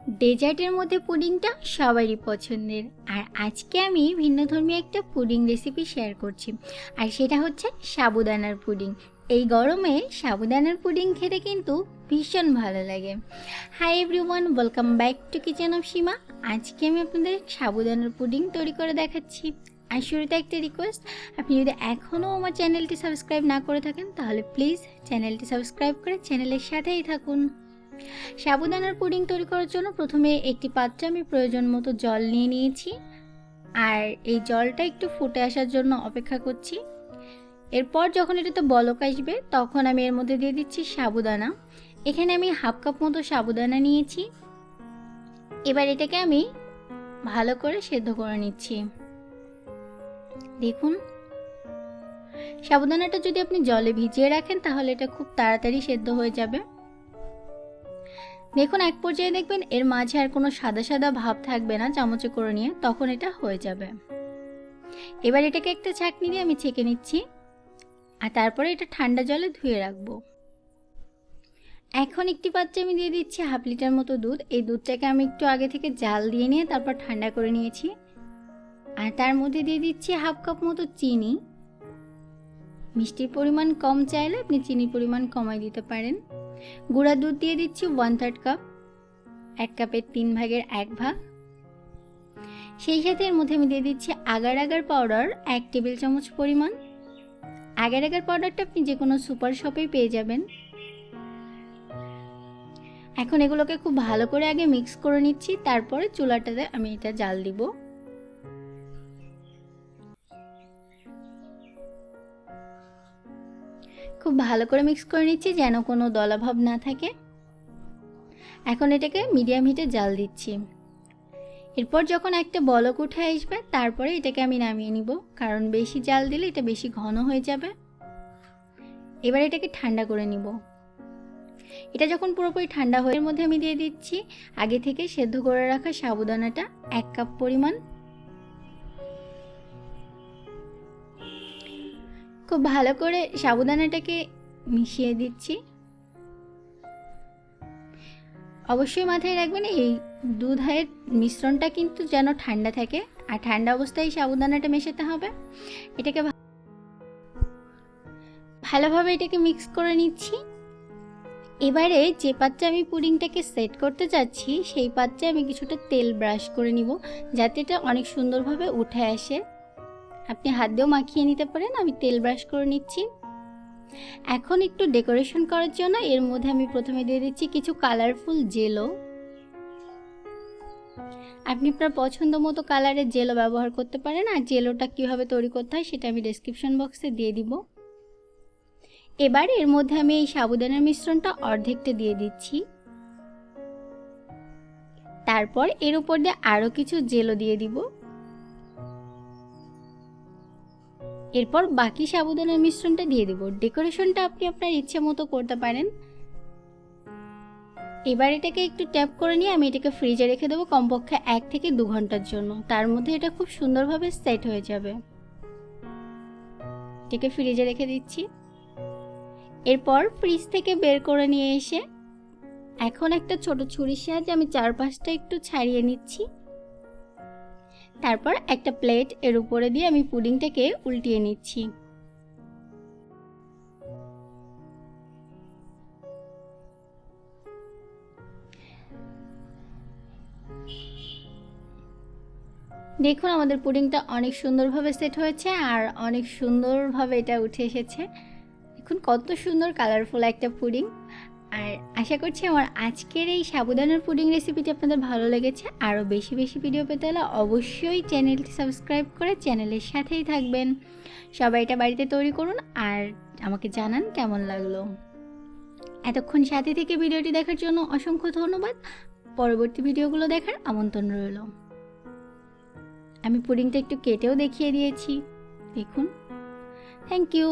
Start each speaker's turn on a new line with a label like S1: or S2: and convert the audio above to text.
S1: ডেজার্টের মধ্যে পুডিংটা সবারই পছন্দের। আর আজকে আমি ভিন্নধর্মী একটা পুডিং রেসিপি শেয়ার করছি, আর সেটা হচ্ছে সাবুদানার পুডিং। এই গরমে সাবুদানার পুডিং খেতে কিন্তু ভীষণ ভালো লাগে। Hi everyone, welcome back to kitchen of Seema. আজকে আমি আপনাদের সাবুদানার পুডিং তৈরি করে দেখাচ্ছি। আর শুরুতে একটা রিকোয়েস্ট, আপনি যদি এখনও আমার চ্যানেলটি সাবস্ক্রাইব না করে থাকেন তাহলে প্লিজ চ্যানেলটি সাবস্ক্রাইব করে চ্যানেলের সাথেই থাকুন। সাবুদানার পুডিং তৈরি করার জন্য প্রথমে একটি পাত্রে আমি প্রয়োজন মতো জল নিয়ে নিয়েছি, আর এই জলটা একটু ফুটে আসার জন্য অপেক্ষা করছি। এরপর যখন এটাতে বলক আসবে তখন আমি এর মধ্যে দিয়ে দিচ্ছি সাবুদানা। এখানে আমি হাফ কাপ মতো সাবুদানা নিয়েছি। এবার এটাকে আমি ভালো করে সেদ্ধ করে নিচ্ছি। দেখুন, সাবুদানাটা যদি আপনি জলে ভিজিয়ে রাখেন তাহলে এটা খুব তাড়াতাড়ি সেদ্ধ হয়ে যাবে। দেখুন, এক পর্যায়ে দেখবেন এর মাঝে আর কোনো সাদা সাদা ভাব থাকবে না চামচে করে নিয়ে, তখন এটা হয়ে যাবে। এবার এটাকে একটা ছাঁকনি দিয়ে আমি ছেঁকে নিচ্ছি, আর তারপরে এটা ঠান্ডা জলে ধুয়ে রাখবো। এখন একটি পাত্রে আমি দিয়ে দিচ্ছি হাফ লিটার মতো দুধ। এই দুধটাকে আমি একটু আগে থেকে জাল দিয়ে নিয়ে তারপর ঠান্ডা করে নিয়েছি। আর তার মধ্যে দিয়ে দিচ্ছি হাফ কাপ মতো চিনি। মিষ্টির পরিমাণ কম চাইলে আপনি চিনির পরিমাণ কমাই দিতে পারেন। গুঁড়া দুধ দিয়ে দিচ্ছি 1/3 কাপ, 1 কাপের 3 ভাগের 1 ভাগ। সেই সাথে এর মধ্যে আমি দিয়ে দিচ্ছি আগার আগার পাউডার 1 টেবিল চামচ পরিমাণ। আগার আগার পাউডারটা আপনি যে কোনো সুপার শপেই পেয়ে যাবেন। এখন এগুলোকে খুব ভালো করে আগে মিক্স করে নিচ্ছি, তারপরে চুলাটাতে আমি এটা জাল দিব। খুব ভালো করে মিক্স করে নিচ্ছি যেন কোনো দলাভাব না থাকে। এখন এটাকে মিডিয়াম হিটে জাল দিচ্ছি। এরপর যখন একটা বলক উঠে আসবে তারপরে এটাকে আমি নামিয়ে নিব, কারণ বেশি জাল দিলে এটা বেশি ঘন হয়ে যাবে। এবার এটাকে ঠান্ডা করে নিব। এটা যখন পুরোপুরি ঠান্ডা হয়ে এর মধ্যে আমি দিয়ে দিচ্ছি আগে থেকে সেদ্ধ করে রাখা সাবুদানাটা 1 কাপ পরিমাণ। খুব ভালো করে সাবুদানাটাকে মিশিয়ে দিচ্ছি। অবশ্যই মাথায় রাখবেন এই দুধের মিশ্রণটা কিন্তু যেন ঠান্ডা থাকে, আর ঠান্ডা অবস্থায় সাবুদানাটা মেশাতে হবে। এটাকে ভালোভাবে এটাকে মিক্স করে নিচ্ছি। এবারে যে পাত্রে আমি পুডিংটাকে সেট করতে যাচ্ছি সেই পাত্রে আমি কিছুটা তেল ব্রাশ করে নিব, যাতে এটা অনেক সুন্দরভাবে উঠে আসে। আপনি হাত দিয়েও মাখিয়ে নিতে পারেন, আমি তেল ব্রাশ করে নিচ্ছি। এখন একটু ডেকোরেশন করার জন্য এর মধ্যে আমি প্রথমে দিয়ে দিচ্ছি কিছু কালারফুল জেলো। আপনি আপনার পছন্দ মতো কালারের জেলো ব্যবহার করতে পারেন, আর জেলোটা কিভাবে তৈরি করতে হয় সেটা আমি ডেসক্রিপশন বক্সে দিয়ে দিব। এবার এর মধ্যে আমি এই সাবুদানার মিশ্রণটা অর্ধেকটা দিয়ে দিচ্ছি। তারপর এর উপর দিয়ে আরও কিছু জেলো দিয়ে দিব। এরপর বাকি সাবুদানার মিশ্রণটা দিয়ে দিব। ডেকোরেশনটা আপনি আপনার ইচ্ছে মতো করতে পারেন। এবার এটাকে একটু ট্যাপ করে নিয়ে আমি এটাকে ফ্রিজে রেখে দেবো কমপক্ষে 1 থেকে 2 ঘন্টার জন্য। তার মধ্যে এটা খুব সুন্দরভাবে সেট হয়ে যাবে। এটাকে ফ্রিজে রেখে দিচ্ছি। এরপর ফ্রিজ থেকে বের করে নিয়ে এসে এখন একটা ছোট ছুরির সাহায্যে আমি চারপাশটা একটু ছাড়িয়ে নিচ্ছি। তারপর একটা প্লেট এর উপরে দিয়ে আমি পুডিংটাকে উল্টিয়ে নিচ্ছি। দেখুন, আমাদের পুডিংটা অনেক সুন্দরভাবে সেট হয়েছে, আর অনেক সুন্দরভাবে এটা উঠে এসেছে। দেখুন কত সুন্দর কালারফুল একটা পুডিং। আর আশা করছি আমার আজকের এই সাবুদানার পুডিং রেসিপিটি আপনাদের ভালো লেগেছে। আরও বেশি বেশি ভিডিও পেতে হলে অবশ্যই চ্যানেলটি সাবস্ক্রাইব করে চ্যানেলের সাথেই থাকবেন। সবাই এটা বাড়িতে তৈরি করুন আর আমাকে জানান কেমন লাগলো। এতক্ষণ সাথে থেকে ভিডিওটি দেখার জন্য অসংখ্য ধন্যবাদ। পরবর্তী ভিডিওগুলো দেখার আমন্ত্রণ রইল। আমি পুডিংটা একটু কেটেও দেখিয়ে দিয়েছি, দেখুন। Thank you.